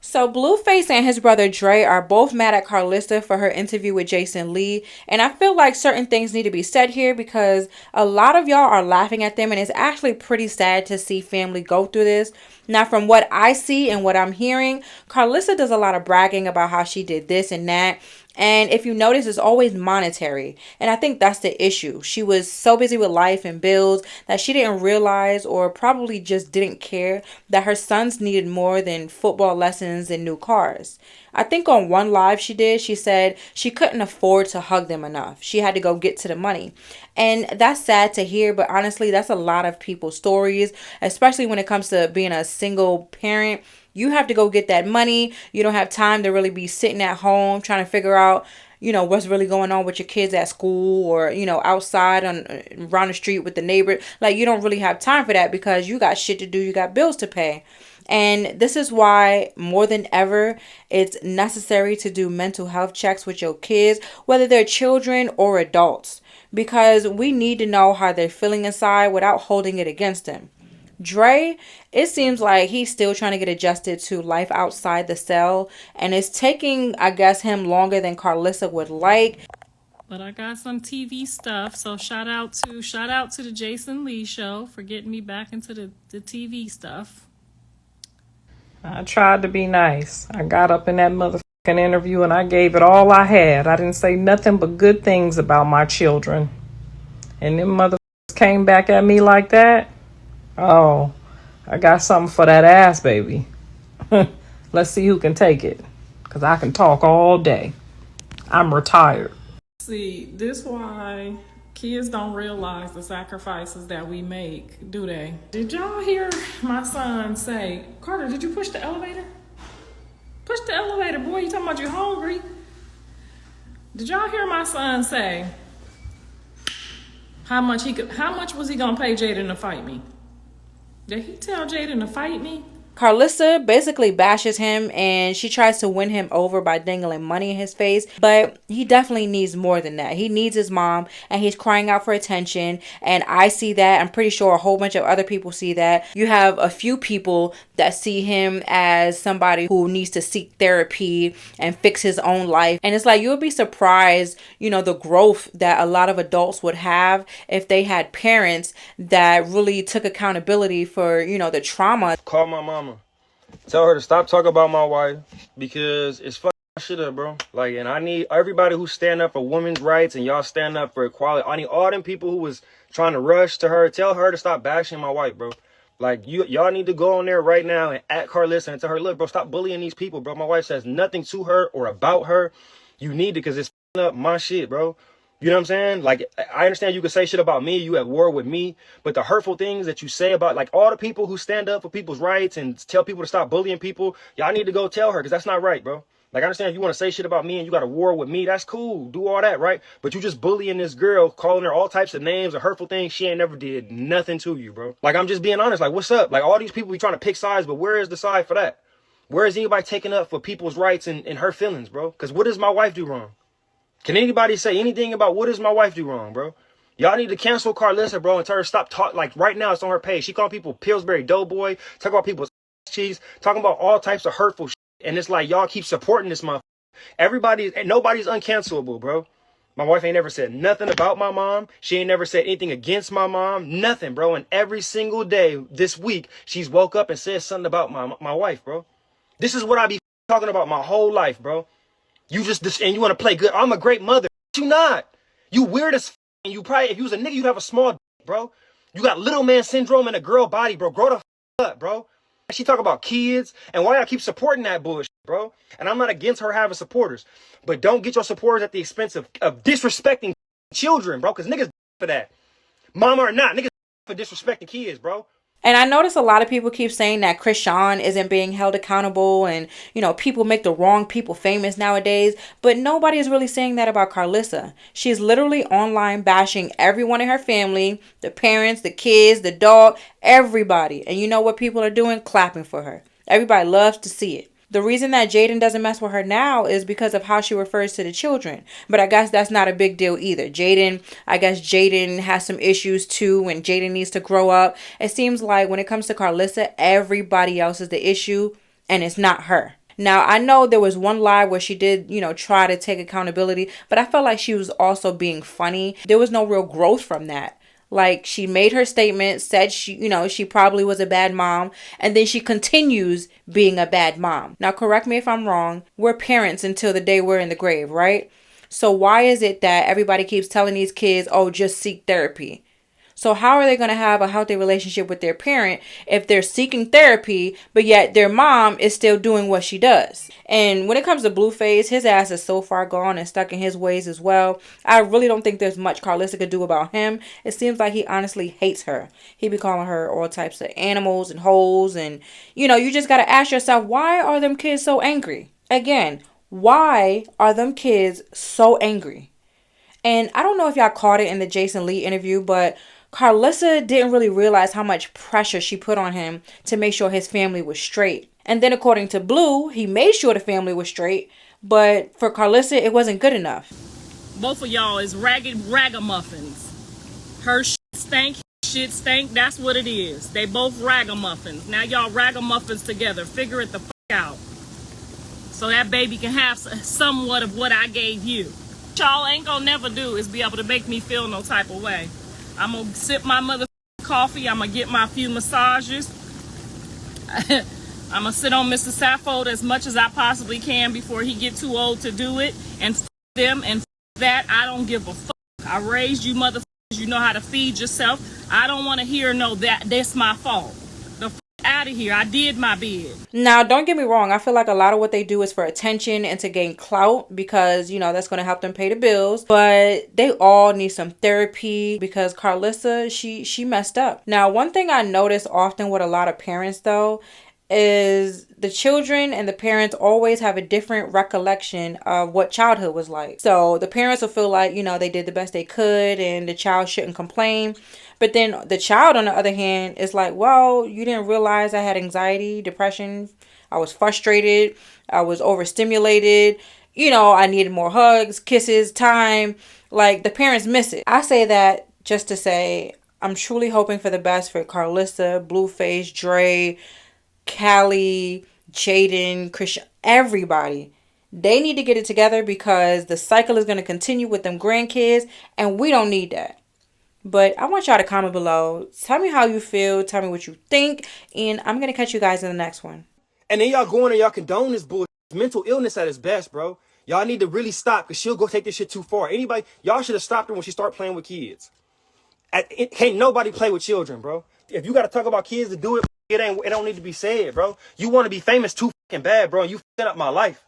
So Blueface and his brother Dre are both mad at Karlissa for her interview with Jason Lee. And I feel like certain things need to be said here because a lot of y'all are laughing at them, and it's actually pretty sad to see family go through this. Now, from what I see and what I'm hearing, Karlissa does a lot of bragging about how she did this and that. And if you notice, it's always monetary. And I think that's the issue. She was so busy with life and bills that she didn't realize, or probably just didn't care, that her sons needed more than football lessons and new cars. I think on one live she did, she said she couldn't afford to hug them enough. She had to go get to the money. And that's sad to hear, but honestly, that's a lot of people's stories, especially when it comes to being a single parent. You have to go get that money. You don't have time to really be sitting at home trying to figure out, what's really going on with your kids at school, or, outside on around the street with the neighbor. Like, you don't really have time for that because you got shit to do. You got bills to pay. And this is why more than ever, it's necessary to do mental health checks with your kids, whether they're children or adults, because we need to know how they're feeling inside without holding it against them. Dre, it seems like he's still trying to get adjusted to life outside the cell, and it's taking, I guess, him longer than Karlissa would like. But I got some TV stuff, so shout out to the Jason Lee show for getting me back into the TV stuff. I tried to be nice. I got up in that motherfucking interview and I gave it all I had. I didn't say nothing but good things about my children. And them motherfuckers came back at me like that. Oh, I got something for that ass, baby. Let's see who can take it. Because I can talk all day. I'm retired. See, this why kids don't realize the sacrifices that we make, do they? Did y'all hear my son say, Carter, did you push the elevator? Push the elevator, boy. You talking about you hungry? Did y'all hear my son say how much was he gonna pay Jaidyn to fight me? Did he tell Jaidyn to fight me? Karlissa basically bashes him, and she tries to win him over by dangling money in his face, but he definitely needs more than that. He needs his mom, and he's crying out for attention, and I see that. I'm pretty sure a whole bunch of other people see that. You have a few people that see him as somebody who needs to seek therapy and fix his own life, and it's like you would be surprised, the growth that a lot of adults would have if they had parents that really took accountability for, the trauma. Call my mama. Tell her to stop talking about my wife because it's fucking shit up, bro. Like, and I need everybody who stand up for women's rights and y'all stand up for equality. I need all them people who was trying to rush to her. Tell her to stop bashing my wife, bro. Like, y'all need to go on there right now and at Karlissa and tell her, look, bro, stop bullying these people, bro. My wife says nothing to her or about her. You need it because it's up my shit, bro. You know what I'm saying? Like, I understand you can say shit about me, you at war with me, but the hurtful things that you say about, like, all the people who stand up for people's rights and tell people to stop bullying people, y'all need to go tell her, because that's not right, bro. Like, I understand if you want to say shit about me and you got a war with me, that's cool. Do all that, right? But you just bullying this girl, calling her all types of names or hurtful things. She ain't never did nothing to you, bro. Like, I'm just being honest. Like, what's up? Like, all these people be trying to pick sides, but where is the side for that? Where is anybody taking up for people's rights and her feelings, bro? Because what does my wife do wrong? Can anybody say anything about what does my wife do wrong, bro? Y'all need to cancel Karlissa, bro, and tell her stop talk. Like, right now, it's on her page. She calling people Pillsbury Doughboy, talking about people's cheese, talking about all types of hurtful shit. And it's like, y'all keep supporting this motherfucker. Nobody's uncancelable, bro. My wife ain't never said nothing about my mom. She ain't never said anything against my mom. Nothing, bro. And every single day this week, she's woke up and said something about my wife, bro. This is what I be talking about my whole life, bro. You just, and you want to play good. I'm a great mother. You not. You weird as f***. And you probably, if you was a nigga, you'd have a small dick, bro. You got little man syndrome in a girl body, bro. Grow the f*** up, bro. She talk about kids and why I keep supporting that bullshit, bro. And I'm not against her having supporters. But don't get your supporters at the expense of disrespecting children, bro. Because niggas for that. Mama or not, niggas for disrespecting kids, bro. And I notice a lot of people keep saying that Chrisean isn't being held accountable and, people make the wrong people famous nowadays. But nobody is really saying that about Karlissa. She's literally online bashing everyone in her family, the parents, the kids, the dog, everybody. And you know what people are doing? Clapping for her. Everybody loves to see it. The reason that Jaidyn doesn't mess with her now is because of how she refers to the children. But I guess that's not a big deal either. Jaidyn has some issues too, and Jaidyn needs to grow up. It seems like when it comes to Karlissa, everybody else is the issue, and it's not her. Now, I know there was one live where she did, try to take accountability, but I felt like she was also being funny. There was no real growth from that. Like, she made her statement, said she probably was a bad mom, and then she continues being a bad mom. Now, correct me if I'm wrong. We're parents until the day we're in the grave, right? So why is it that everybody keeps telling these kids, oh, just seek therapy? So how are they going to have a healthy relationship with their parent if they're seeking therapy, but yet their mom is still doing what she does? And when it comes to BlueFace, his ass is so far gone and stuck in his ways as well. I really don't think there's much Karlissa could do about him. It seems like he honestly hates her. He be calling her all types of animals and hoes. And, you just got to ask yourself, why are them kids so angry? Again, why are them kids so angry? And I don't know if y'all caught it in the Jason Lee interview, but Karlissa didn't really realize how much pressure she put on him to make sure his family was straight. And then according to Blue, he made sure the family was straight, but for Karlissa, it wasn't good enough. Both of y'all is ragged ragamuffins. Her shit stank, that's what it is. They both ragamuffins. Now y'all ragamuffins together. Figure it the fuck out. So that baby can have somewhat of what I gave you. What y'all ain't gonna never do is be able to make me feel no type of way. I'm gonna sip my mother coffee. I'm gonna get my few massages. I'm gonna sit on Mr. Saffold as much as I possibly can before he get too old to do it. And them and that, I don't give a fuck. I raised you motherfuckers. You know how to feed yourself. I don't want to hear no that's my fault. The fuck out of here. I did my bid. Now, don't get me wrong. I feel like a lot of what they do is for attention and to gain clout because, that's going to help them pay the bills. But they all need some therapy because Karlissa, she messed up. Now, one thing I notice often with a lot of parents, though, is the children and the parents always have a different recollection of what childhood was like. So the parents will feel like, they did the best they could and the child shouldn't complain. But then the child, on the other hand, is like, well, you didn't realize I had anxiety, depression. I was frustrated. I was overstimulated. I needed more hugs, kisses, time. Like, the parents miss it. I say that just to say I'm truly hoping for the best for Karlissa, BlueFace, Dre, Callie, Jaidyn, Christian, everybody. They need to get it together because the cycle is going to continue with them grandkids, and we don't need that. But I want y'all to comment below. Tell me how you feel. Tell me what you think. And I'm going to catch you guys in the next one. And then y'all go in and y'all condone this bullshit. Mental illness at its best, bro. Y'all need to really stop because she'll go take this shit too far. Y'all should have stopped her when she started playing with kids. Can't nobody play with children, bro. If you got to talk about kids to do it, it don't need to be said, bro. You want to be famous too fucking bad, bro. You fucking up my life.